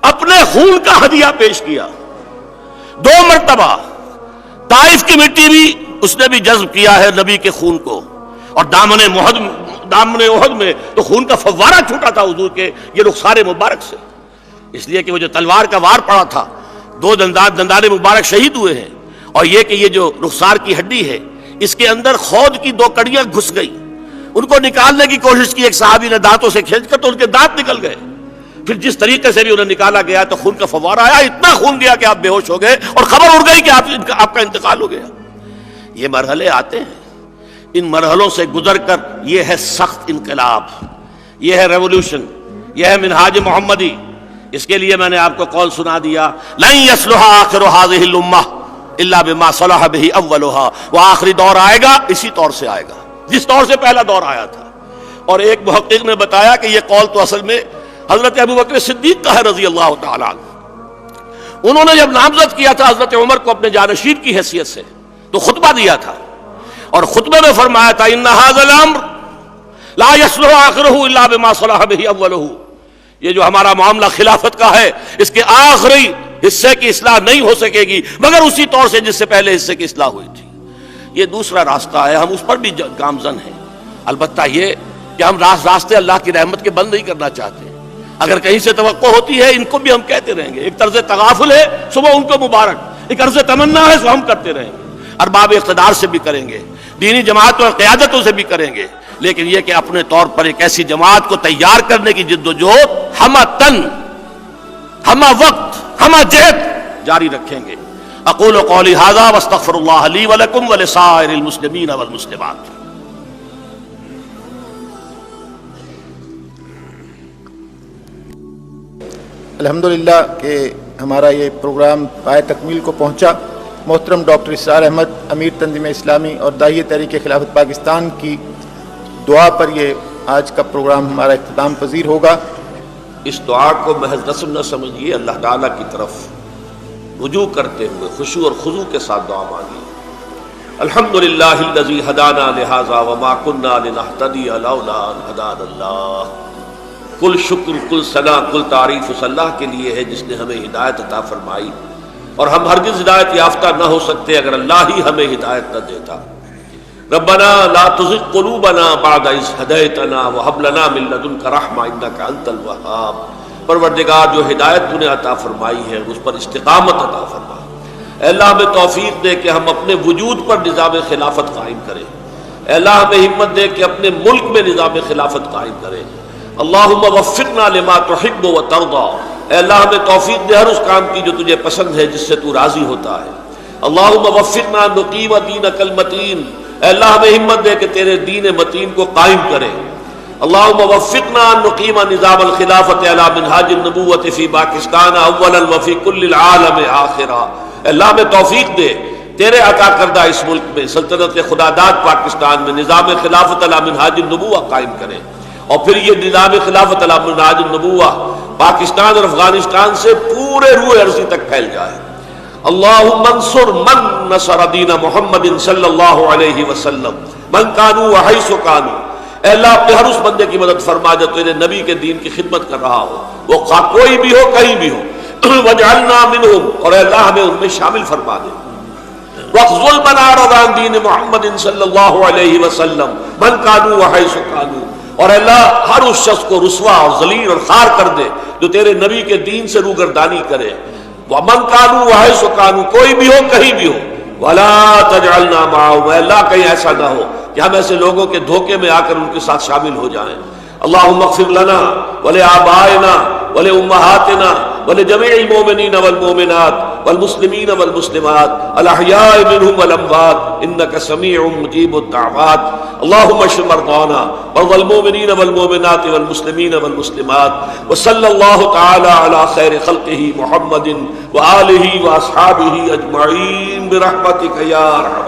اپنے خون کا ہدیہ پیش کیا. 2 مرتبہ طائف کی مٹی بھی اس نے بھی جذب کیا ہے نبی کے خون کو. اور دامن احد میں تو خون کا فوارہ چھوٹا تھا حضور کے یہ رخسار مبارک سے، اس لیے کہ وہ جو تلوار کا وار پڑا تھا 2 دندان مبارک شہید ہوئے ہیں. اور یہ کہ یہ جو رخسار کی ہڈی ہے اس کے اندر خود کی 2 کڑیاں گھس گئی، ان کو نکالنے کی کوشش کی ایک صحابی نے دانتوں سے کھینچ کر، تو ان کے دانت نکل گئے. پھر جس طریقے سے بھی انہیں نکالا گیا تو خون کا فوارہ آیا، اتنا خون گیا کہ آپ بے ہوش ہو گئے اور خبر اڑ گئی کہ آپ کا انتقال ہو گیا. یہ مرحلے آتے ہیں، ان مرحلوں سے گزر کر یہ ہے سخت انقلاب، یہ ہے ریولوشن، یہ ہے منہاج محمدی. اس کے لیے میں نے آپ کو قول سنا دیا، لن یصلح آخر هذه الامہ الا بما صلح به اولها. وہ آخری دور آئے گا اسی طور سے آئے گا جس طور سے پہلا دور آیا تھا. اور ایک محقق نے بتایا کہ یہ قول تو اصل میں حضرت ابوبکر صدیق کا ہے رضی اللہ تعالی عنہ. انہوں نے جب نامزد کیا تھا حضرت عمر کو اپنے جانشین کی حیثیت سے تو خطبہ دیا تھا، اور خطبے میں فرمایا تھا ان هذا الامر لا يصلح آخره الا بما صلح به اوله. یہ جو ہمارا معاملہ خلافت کا ہے اس کے آخری حصے کی اصلاح نہیں ہو سکے گی مگر اسی طور سے جس سے پہلے حصے کی اصلاح ہوئی تھی. یہ دوسرا راستہ ہے، ہم اس پر بھی گامزن ہیں. البتہ یہ کہ ہم راستے اللہ کی رحمت کے بند نہیں کرنا چاہتے. اگر کہیں سے توقع ہوتی ہے ان کو بھی ہم کہتے رہیں گے. ایک طرز تغافل ہے، صبح ان کو مبارک. ایک عرض تمنا ہے، سو ہم کرتے رہیں گے. ارباب اقتدار سے بھی کریں گے، دینی جماعتوں اور قیادتوں سے بھی کریں گے. لیکن یہ کہ اپنے طور پر ایک ایسی جماعت کو تیار کرنے کی جد و جہد ہمہ تن، ہمہ وقت، ہمہ جہد جاری رکھیں گے. اقول قولی ھذا واستغفر اللہ لی ولکم ولسائر المسلمین والمسلمات. الحمدللہ کہ ہمارا یہ پروگرام پائے تکمیل کو پہنچا. محترم ڈاکٹر اسرار احمد امیر تنظیم اسلامی اور داعیہ تحریک خلافت پاکستان کی دعا پر یہ آج کا پروگرام ہمارا اختتام پذیر ہوگا. اس دعا کو محض رسم نہ سمجھیے، اللہ تعالیٰ کی طرف رجوع کرتے ہوئے خشوع اور خضوع کے ساتھ دعا مانگیے. الحمدللہ الذی ہدانا لہذا وما کنا لنہتدی لولا ان ہدانا اللہ. کل شکر، کل ثنا، کل تعریف اس اللہ کے لیے ہے جس نے ہمیں ہدایت عطا فرمائی اور ہم ہرگز ہدایت یافتہ نہ ہو سکتے اگر اللہ ہی ہمیں ہدایت نہ دیتا۔ ربنا لا تزغ قلوبنا بعد اذ ہدیتنا وہب لنا من لدنک رحمۃ انک انت الوہاب۔ پروردگار جو ہدایت تو نے عطا فرمائی ہے اس پر استقامت عطا فرما۔ اے اللہ ہمیں توفیق دے کہ ہم اپنے وجود پر نظام خلافت قائم کریں۔ اے اللہ ہمیں ہمت دے کہ اپنے ملک میں نظام خلافت قائم کریں۔ اللہم وفقنا لما تحب وترضى۔ اے اللہ ہمیں توفیق دے ہر اس کام کی جو تجھے پسند ہے، جس سے تو راضی ہوتا ہے۔ اللہم وفقنا نقیم دینک المتین۔ اے اللہ ہمیں ہمت دے کہ تیرے دین متین کو قائم کریں۔ اللہم وفقنا نقیم نظام الخلافت علی منہاج النبوۃ فی پاکستان اولا وفی کل العالم آخرا۔ اے اللہ ہمیں توفیق دے تیرے عطا کردہ اس ملک میں سلطنت خداداد پاکستان میں نظام خلافت علی منہاج النبوۃ قائم کریں، اور پھر یہ نظام خلافت علی منہاج النبوۃ پاکستان اور افغانستان سے پورے روح ارضی تک پھیل جائے۔ اللہم انصر من نصر دین محمد صلی اللہ علیہ وسلم من کانوا وحیث کانوا۔ اے اللہ اپنے ہر اس بندے کی مدد فرما جو تیرے نبی کے دین کی خدمت کر رہا ہو، وہ کوئی بھی ہو کہیں بھی ہو۔ وجعلنا منہم، اور اے اللہ ہمیں ان میں شامل فرما دے۔ واخذل من اعرض عن دین محمد صلی اللہ علیہ وسلم من کانوا وحیث کانوا، اور اے اللہ ہر اس شخص کو رسوا اور ذلیل اور خوار کر دے جو تیرے نبی کے دین سے روگردانی کرے۔ ومن کانوا وحیث کانوا، کوئی بھی ہو کہیں بھی ہو۔ ولا تجعلنا معهم، اے اللہ کہیں ایسا نہ ہو کہ ہم ایسے لوگوں کے دھوکے میں آ کر ان کے ساتھ شامل ہو جائیں۔ اللہم اغفر لنا ولآبائنا ولأمہاتنا ولجمیع المؤمنین والمؤمنات والمسلمین والمسلمات الاحیاء منهم والاموات انک سمیع مجیب الدعوات۔ اللہم اشف مرضانا مرضى المؤمنین والمؤمنات والمسلمین والمسلمات وصلی اللہ تعالی علی خیر خلقہ محمد وآلہ واصحابہ اجمعین برحمتک یا ارحم